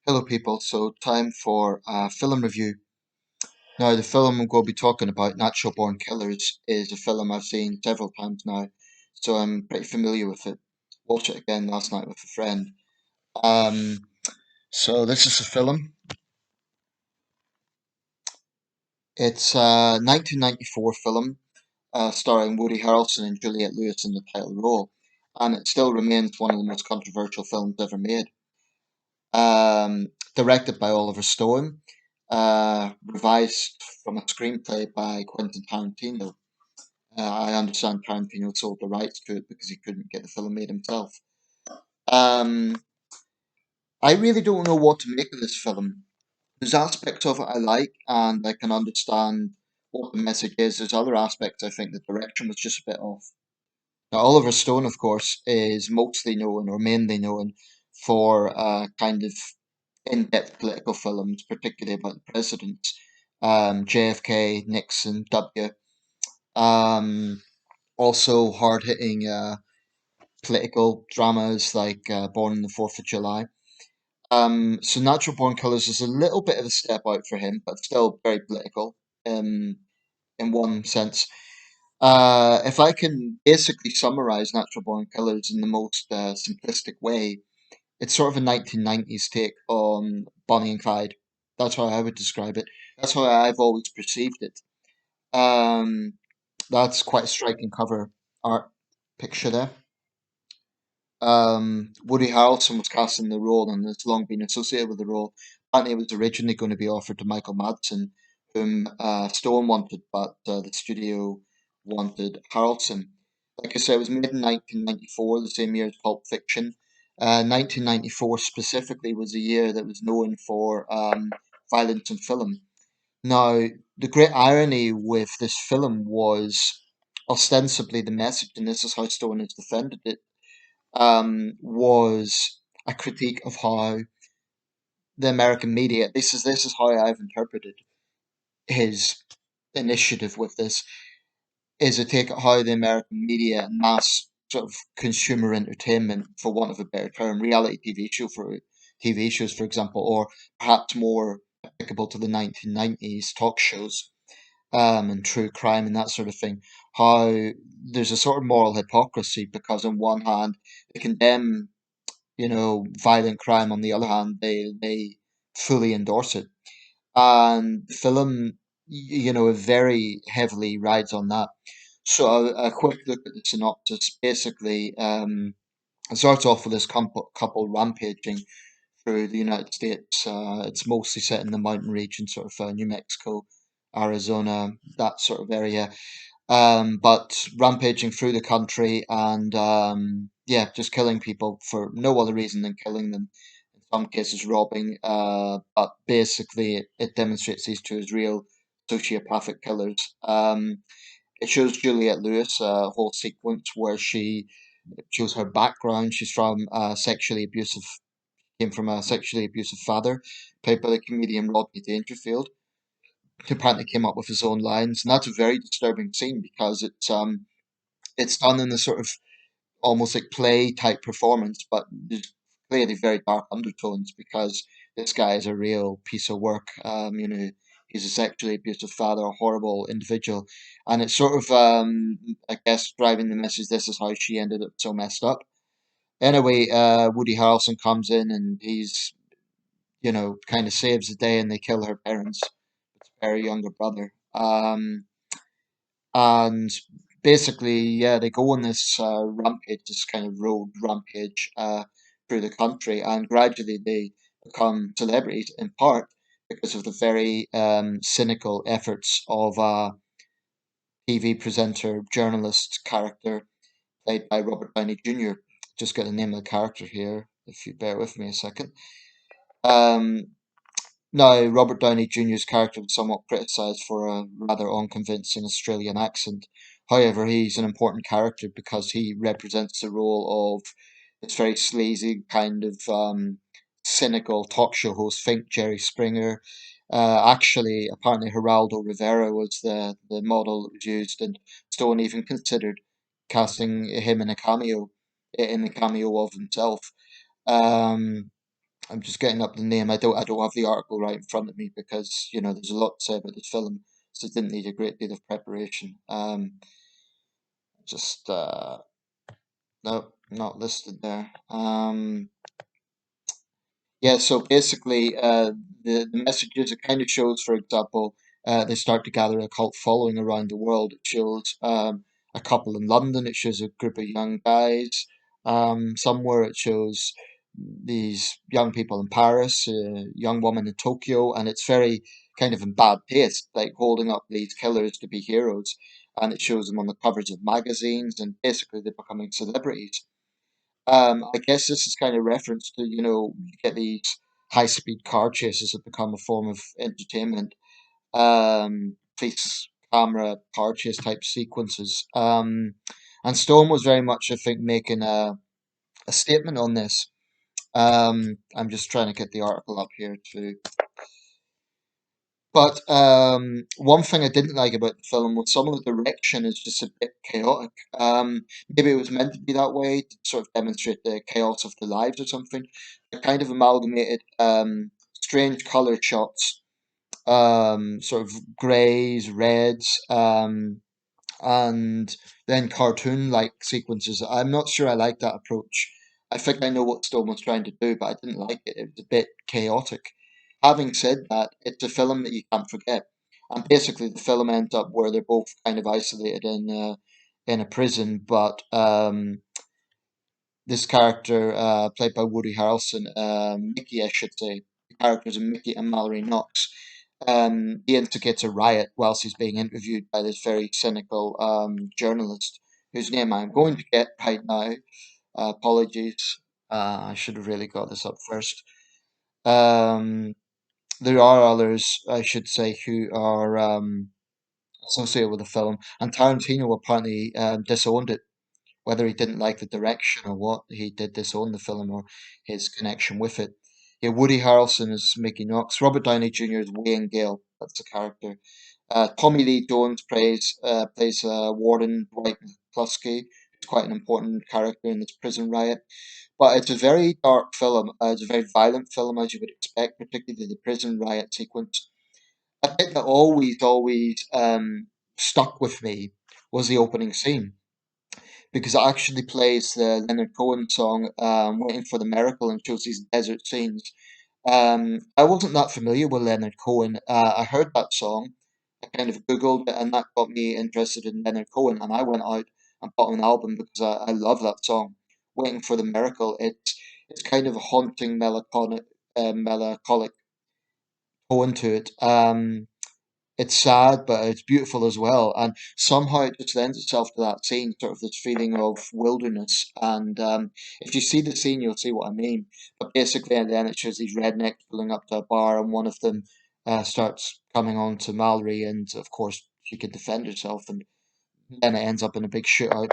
Hello, people. So, time for a film review. Now, the film I'm going to be talking about, Natural Born Killers, is a film I've seen several times now, so I'm pretty familiar with it. Watched it again last night with a friend. Um, this is the film. It's a 1994 film starring Woody Harrelson and Juliette Lewis in the title role, and it still remains one of the most controversial films ever made. Directed by Oliver Stone, revised from a screenplay by Quentin Tarantino. I understand Tarantino sold the rights to it because he couldn't get the film made himself. Um, I really don't know what to make of this film. There's aspects of it I like, and I can understand what the message is. There's other aspects I think the direction was just a bit off. Now, Oliver Stone, of course, is mostly known or mainly known for kind of in-depth political films, particularly about the presidents, JFK, Nixon, W. Um, Also hard-hitting political dramas like Born on the Fourth of July. So Natural Born Killers is a little bit of a step out for him, but still very political in one sense. If I can basically summarize Natural Born Killers in the most simplistic way, it's sort of a 1990s take on Bonnie and Clyde. That's how I would describe it. That's how I've always perceived it. Um, that's quite a striking cover art picture there. Woody Harrelson was cast in the role and has long been associated with the role. Apparently, it was originally going to be offered to Michael Madsen, whom Stone wanted, but the studio wanted Harrelson. Like I said, it was made in 1994, the same year as Pulp Fiction. 1994 specifically was a year that was known for violence in film. Now, the great irony with this film was ostensibly the message, and this is how Stone has defended it, was a critique of how the American media. This is how I've interpreted his initiative with this, is a take at how the American media and mass sort of consumer entertainment, for want of a better term, reality TV shows, for example, or perhaps more applicable to the 1990s talk shows, and true crime and that sort of thing. How there's a sort of moral hypocrisy because on one hand they condemn violent crime. On the other hand, they fully endorse it. And the film, very heavily rides on that. So a quick look at the synopsis. Basically, it starts off with this couple rampaging through the United States. It's mostly set in the mountain region, sort of New Mexico, Arizona, that sort of area, but rampaging through the country and yeah, just killing people for no other reason than killing them. In some cases, robbing. But basically, it demonstrates these two as real sociopathic killers. It shows Juliette Lewis a whole sequence where she shows her background. She's from came from a sexually abusive father, played by the comedian Rodney Dangerfield, who apparently came up with his own lines, and that's a very disturbing scene because it's done in a sort of almost like play type performance, but there's clearly very dark undertones because this guy is a real piece of work. He's a sexually abusive father, a horrible individual, and it's sort of I guess driving the message. This is how she ended up so messed up. Anyway, Woody Harrelson comes in and he's kind of saves the day, and they kill her parents, her younger brother. And basically, yeah, they go on this rampage, this kind of road rampage through the country, and gradually they become celebrities in part because of the very cynical efforts of a TV presenter, journalist character played by Robert Downey Jr. Just get the name of the character here, if you bear with me a second. Um, Now, Robert Downey Jr.'s character was somewhat criticised for a rather unconvincing Australian accent. However, he's an important character because he represents the role of this very sleazy kind of cynical talk show host. Think Jerry Springer. Actually, apparently, Geraldo Rivera was the model that was used, and Stone even considered casting him in a cameo, in the cameo of himself. Um, I'm just getting up the name. I don't have the article right in front of me because there's a lot to say about this film, so it didn't need a great deal of preparation. Just no, not listed there. Yeah, so basically, the messages it kind of shows, for example, they start to gather a cult following around the world. It shows a couple in London. It shows a group of young guys. Somewhere it shows these young people in Paris, a young woman in Tokyo, and it's very kind of in bad taste, like holding up these killers to be heroes. And it shows them on the covers of magazines, and basically they're becoming celebrities. I guess this is kind of reference to, you get these high-speed car chases that become a form of entertainment. Police camera car chase type sequences. And Stone was very much, I think, making a statement on this. I'm just trying to get the article up here too. But one thing I didn't like about the film was some of the direction is just a bit chaotic. Maybe it was meant to be that way to sort of demonstrate the chaos of the lives or something. It kind of amalgamated strange color shots, sort of grays, reds, and then cartoon-like sequences. I'm not sure I like that approach. I think I know what Stone was trying to do, but I didn't like it. It was a bit chaotic. Having said that, it's a film that you can't forget. And basically, the film ends up where they're both kind of isolated in a prison, but this character, played by Woody Harrelson, Mickey, I should say, the characters are Mickey and Mallory Knox. He instigates a riot whilst he's being interviewed by this very cynical journalist, whose name I'm going to get right now. Apologies. I should have really got this up first. Um, there are others, I should say, who are associated with the film, and Tarantino apparently disowned it. Whether he didn't like the direction or what, he did disown the film or his connection with it. Yeah, Woody Harrelson is Mickey Knox. Robert Downey Jr. is Wayne Gale. That's the character. Tommy Lee Jones plays Warden Dwight McCluskey, who's quite an important character in this prison riot. But it's a very dark film. It's a very violent film, as you would expect, particularly the prison riot sequence. A bit that always stuck with me was the opening scene because it actually plays the Leonard Cohen song "Waiting for the Miracle" and shows these desert scenes. I wasn't that familiar with Leonard Cohen. I heard that song, I kind of Googled it, and that got me interested in Leonard Cohen. And I went out and bought an album because I love that song, "Waiting for the Miracle." It's kind of a haunting, melancholic tone to it. It's sad, but it's beautiful as well. And somehow it just lends itself to that scene, sort of this feeling of wilderness. And if you see the scene, you'll see what I mean. But basically, and then it shows these rednecks pulling up to a bar, and one of them starts coming on to Mallory, and of course, she can defend herself, and then it ends up in a big shootout.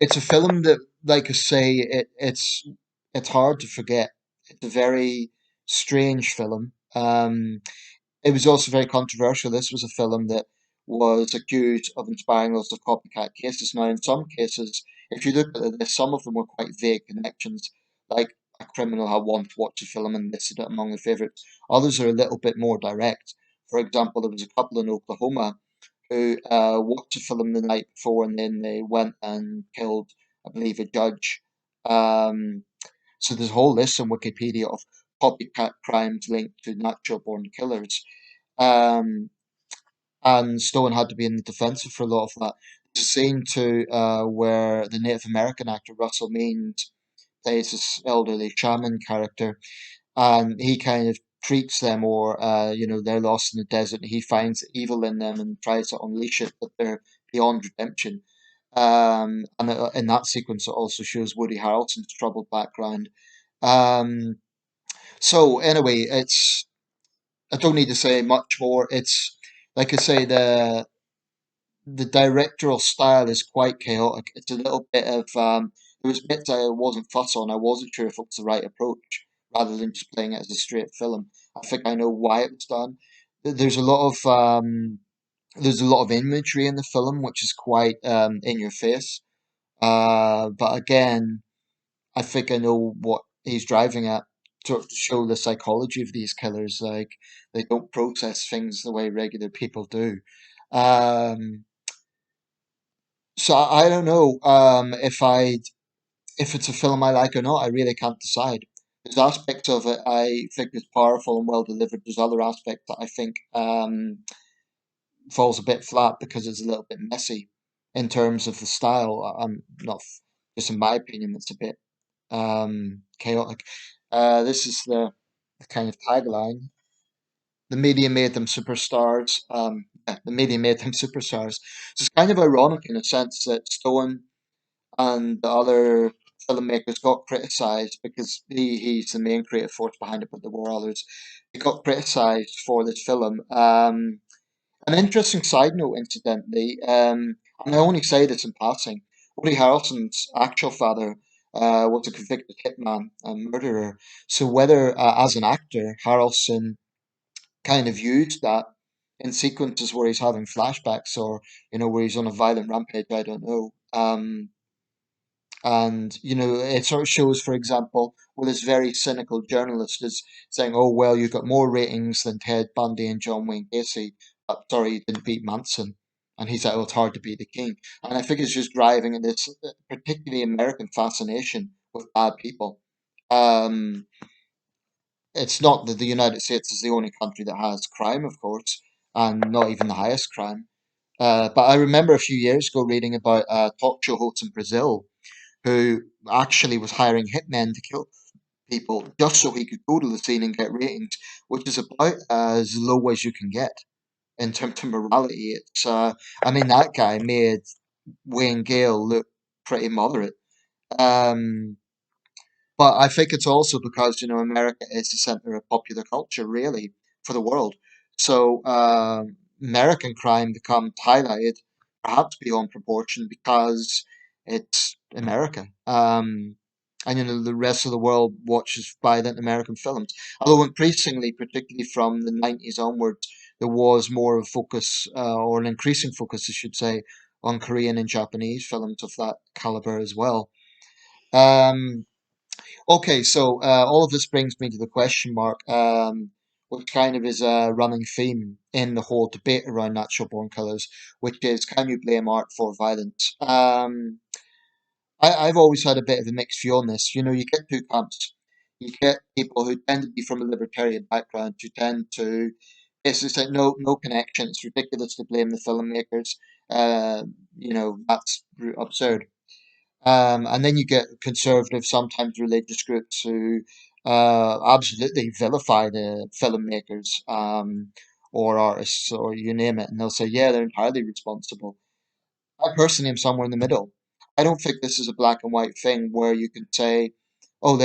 It's a film that, like I say, it's hard to forget. It's a very strange film. It was also very controversial. This was a film that was accused of inspiring lots of copycat cases. Now, in some cases, if you look at this, some of them were quite vague connections, like a criminal had once watched a film and listed it among their favourites. Others are a little bit more direct. For example, there was a couple in Oklahoma who watched a film the night before and then they went and killed, I believe, a judge. Um, so there's a whole list on Wikipedia of copycat crimes linked to natural born killers. Um, and Stone had to be in the defensive for a lot of that. There's a scene too where the Native American actor Russell Means plays this elderly shaman character, and he kind of treats them, or they're lost in the desert. And he finds evil in them and tries to unleash it, but they're beyond redemption. And in that sequence, it also shows Woody Harrelson's troubled background. Um, so anyway, it's I don't need to say much more. It's like I say, the directorial style is quite chaotic. It's a little bit of there was bits I wasn't fussed on. I wasn't sure if it was the right approach, rather than just playing it as a straight film. I think I know why it was done. There's a lot of imagery in the film, which is quite in your face. But again, I think I know what he's driving at, sort of to show the psychology of these killers. Like they don't process things the way regular people do. Um, so I don't know if it's a film I like or not. I really can't decide. There's aspects of it I think is powerful and well delivered. There's other aspects that I think falls a bit flat because it's a little bit messy in terms of the style. I'm not just in my opinion, it's a bit chaotic. This is the kind of tagline. The media made them superstars. Yeah, the media made them superstars. So it's kind of ironic in a sense that Stone and the other filmmakers got criticised because he's the main creative force behind it, but there were others. He got criticised for this film. An interesting side note, incidentally, and I only say this in passing, Woody Harrelson's actual father was a convicted hitman and murderer. So whether, as an actor, Harrelson kind of used that in sequences where he's having flashbacks or, where he's on a violent rampage, I don't know. And, it sort of shows, for example, with this very cynical journalist is saying, oh, well, you got more ratings than Ted Bundy and John Wayne Gacy. Sorry, you didn't beat Manson. And he's like, oh, it's hard to beat the king. And I think it's just driving in this particularly American fascination with bad people. Um, it's not that the United States is the only country that has crime, of course, and not even the highest crime. But I remember a few years ago reading about a talk show host in Brazil who actually was hiring hitmen to kill people just so he could go to the scene and get ratings, which is about as low as you can get in terms of morality. I mean, that guy made Wayne Gale look pretty moderate. Um, but I think it's also because, America is the center of popular culture, really, for the world. So American crime becomes highlighted, perhaps beyond proportion, because it's America. And, the rest of the world watches violent American films. Although increasingly, particularly from the 90s onwards, there was more of a focus, or an increasing focus, I should say, on Korean and Japanese films of that caliber as well. Um, Okay, so all of this brings me to the question mark, which kind of is a running theme in the whole debate around natural born killers, which is can you blame art for violence? I've always had a bit of a mixed view on this. You get two camps. You get people who tend to be from a libertarian background who tend to basically say no, no connection. It's ridiculous to blame the filmmakers. That's absurd. And then you get conservative, sometimes religious groups who absolutely vilify the filmmakers or artists or you name it, and they'll say, yeah, they're entirely responsible. I personally am somewhere in the middle. I don't think this is a black and white thing where you can say, oh,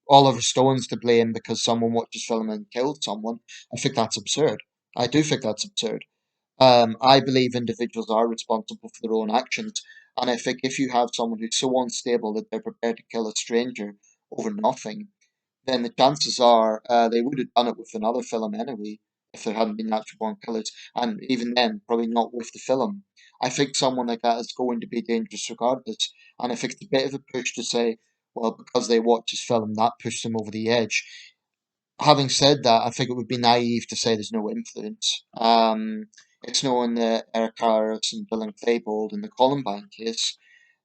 Oliver Stone's to blame because someone watched his film and killed someone. I think that's absurd. I do think that's absurd. I believe individuals are responsible for their own actions, and I think if you have someone who's so unstable that they're prepared to kill a stranger over nothing, then the chances are they would have done it with another film anyway if there hadn't been natural born killers, and even then, probably not with the film. I think someone like that is going to be dangerous regardless, and I think it's a bit of a push to say, well, because they watched his film, that pushed them over the edge. Having said that, I think it would be naive to say there's no influence. It's known that Eric Harris and Dylan Klebold in the Columbine case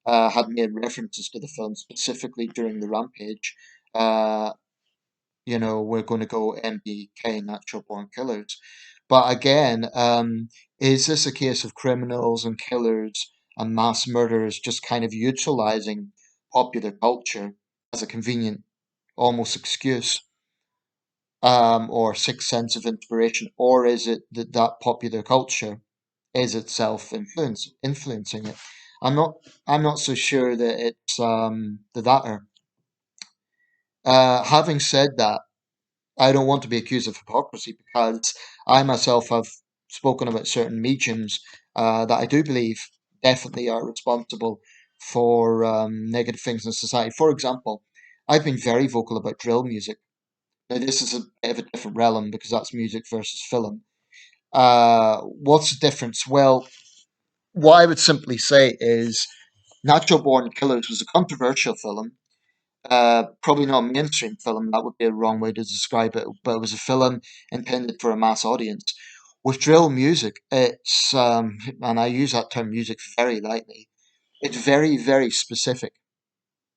had made references to the film specifically during the rampage. Uh, we're going to go MBK, natural born killers. But again, is this a case of criminals and killers and mass murderers just kind of utilizing popular culture as a convenient, almost excuse? Or sixth sense of inspiration, or is it that popular culture is itself influencing it? I'm not I'm not so sure that it's the latter. Having said that, I don't want to be accused of hypocrisy because I myself have spoken about certain mediums that I do believe definitely are responsible for negative things in society. For example, I've been very vocal about drill music. Now, this is a bit of a different realm because that's music versus film. What's the difference? Well, what I would simply say is Natural Born Killers was a controversial film. Probably not a mainstream film, that would be a wrong way to describe it, but it was a film intended for a mass audience. With drill music, and I use that term music very lightly, it's very, very specific.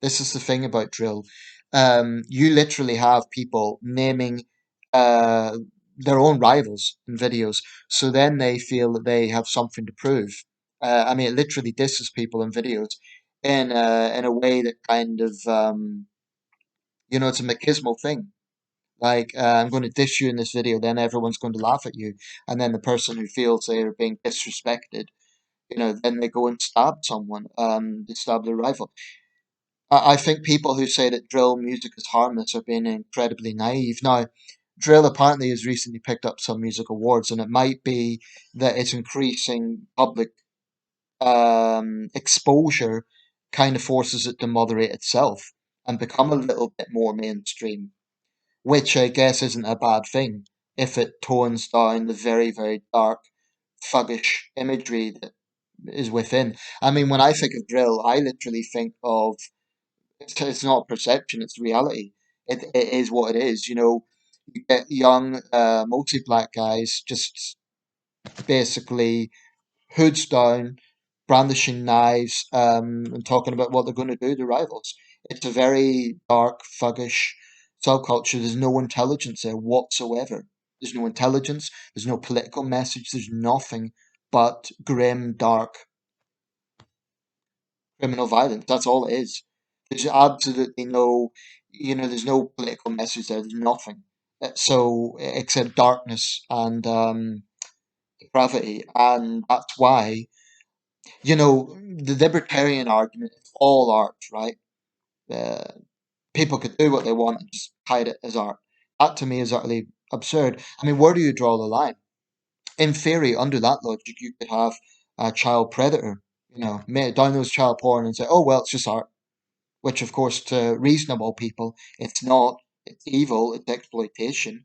This is the thing about drill. You literally have people naming uh, their own rivals in videos, so then they feel that they have something to prove. I mean, it literally disses people in videos in a way that kind of it's a machismo thing. Like, I'm going to diss you in this video, then everyone's going to laugh at you, and then the person who feels they are being disrespected, then they go and stab someone. They stab their rival. I think people who say that drill music is harmless are being incredibly naive. Now, drill apparently has recently picked up some music awards, and it might be that its increasing public exposure kind of forces it to moderate itself and become a little bit more mainstream, which I guess isn't a bad thing if it tones down the very, very dark, thuggish imagery that is within. I mean, when I think of drill, I literally think of it's not perception, it's reality. It is what it is. You get young, mostly black guys just basically hoods down, brandishing knives, and talking about what they're going to do to rivals. It's a very dark, thuggish subculture. There's no intelligence there whatsoever. There's no intelligence, there's no political message, there's nothing but grim, dark criminal violence. That's all it is. There's absolutely there's no political message there. There's nothing. Except darkness and depravity, and that's why the libertarian argument is all art, right? Uh, People could do what they want and just hide it as art. That to me is utterly absurd. I mean, where do you draw the line? In theory, under that logic, you could have a child predator, downloads child porn and say, "Oh well, it's just art." Which of course to reasonable people it's not. It's evil. It's exploitation.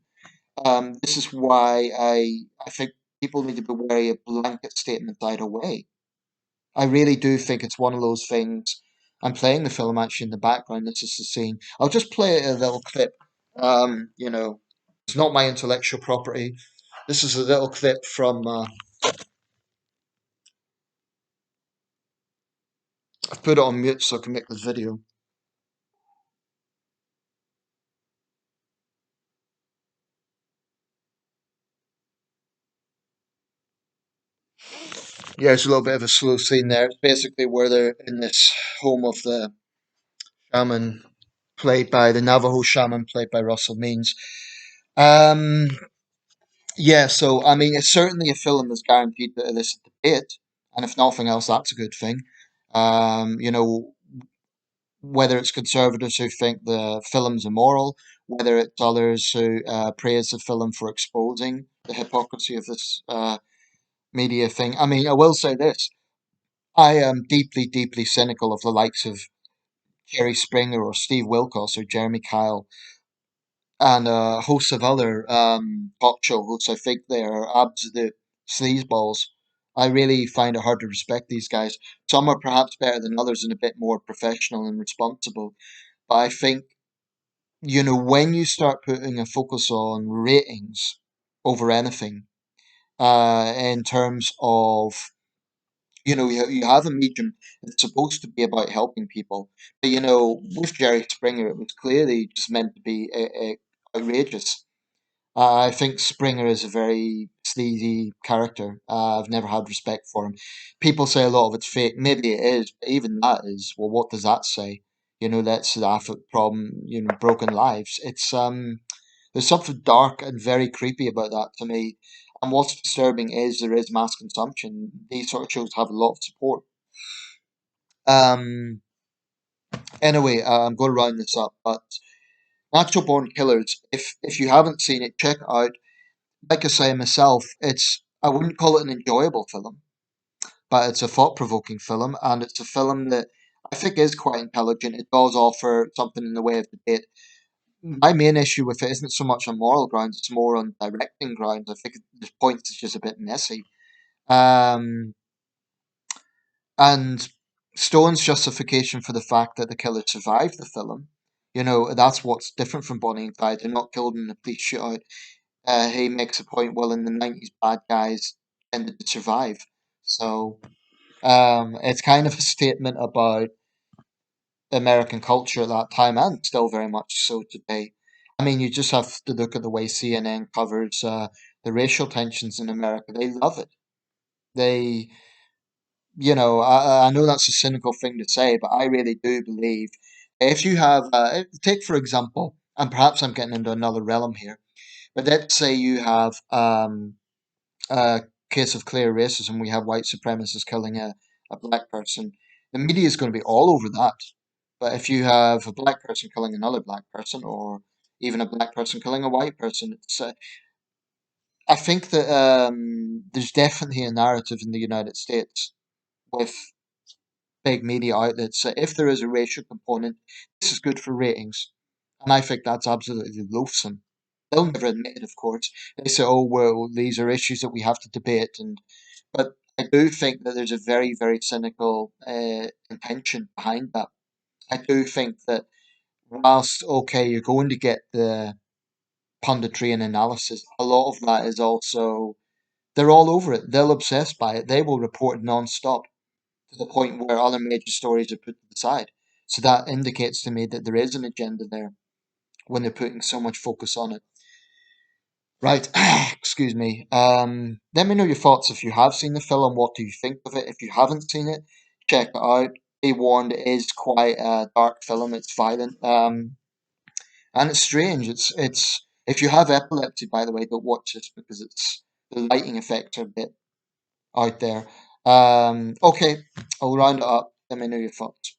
This is why I think people need to be wary of blanket statements either way. I really do think it's one of those things. I'm playing the film actually in the background. This is the scene. I'll just play a little clip. It's not my intellectual property. This is a little clip from. I've put it on mute so I can make this video. Yeah, it's a little bit of a slow scene there. It's basically where they're in this home of the shaman, played by the Navajo shaman, played by Russell Means. Um, yeah, so I mean, it's certainly a film that's guaranteed to elicit debate, and if nothing else, that's a good thing. You know, whether it's conservatives who think the film's immoral, whether it's others who praise the film for exposing the hypocrisy of this media thing. I mean, I will say this: I am deeply, deeply cynical of the likes of Jerry Springer or Steve Wilkos or Jeremy Kyle and a host of other talk show hosts. I think they're absolute sleazeballs. I really find it hard to respect these guys. Some are perhaps better than others and a bit more professional and responsible. But I think, when you start putting a focus on ratings over anything, in terms of you have a medium that's supposed to be about helping people, but with Jerry Springer, it was clearly just meant to be outrageous. I think Springer is a very sleazy character. I've never had respect for him. People say a lot of it's fake. Maybe it is, but even that is, well, what does that say? Let's laugh at problem, broken lives. There's something dark and very creepy about that to me. And what's disturbing is there is mass consumption. These sort of shows have a lot of support. Um, anyway, I'm going to round this up, but Natural Born Killers, if you haven't seen it, check it out. Like I say myself, I wouldn't call it an enjoyable film, but it's a thought-provoking film, and it's a film that I think is quite intelligent. It does offer something in the way of debate. My main issue with it isn't so much on moral grounds; it's more on directing grounds. I think the points is just a bit messy. Um, and Stone's justification for the fact that the killer survived the film. That's what's different from Bonnie and Clyde. They're not killed in a police shootout. He makes a point. Well, in the '90s, bad guys tended to survive. So it's kind of a statement about American culture at that time, and still very much so today. I mean, you just have to look at the way CNN covers the racial tensions in America. They love it. They, I know that's a cynical thing to say, but I really do believe if you have, take for example, and perhaps I'm getting into another realm here, but let's say you have a case of clear racism, we have white supremacists killing a black person. The media is going to be all over that. But if you have a black person killing another black person, or even a black person killing a white person, I think that there's definitely a narrative in the United States with big media outlets that if there is a racial component, this is good for ratings. And I think that's absolutely loathsome. They'll never admit it, of course. They say, "Oh well, these are issues that we have to debate," but I do think that there's a very, very cynical intention behind that. I do think that whilst okay, you're going to get the punditry and analysis, a lot of that is also they're all over it. They'll obsess by it. They will report non-stop to the point where other major stories are put to the side. So that indicates to me that there is an agenda there when they're putting so much focus on it. Right, excuse me. Let me know your thoughts if you have seen the film. What do you think of it? If you haven't seen it, check it out. Be warned, it is quite a dark film. It's violent, and it's strange. It's if you have epilepsy, by the way, don't watch this because it's the lighting effects are a bit out there. Okay, I'll round it up. Let me know your thoughts.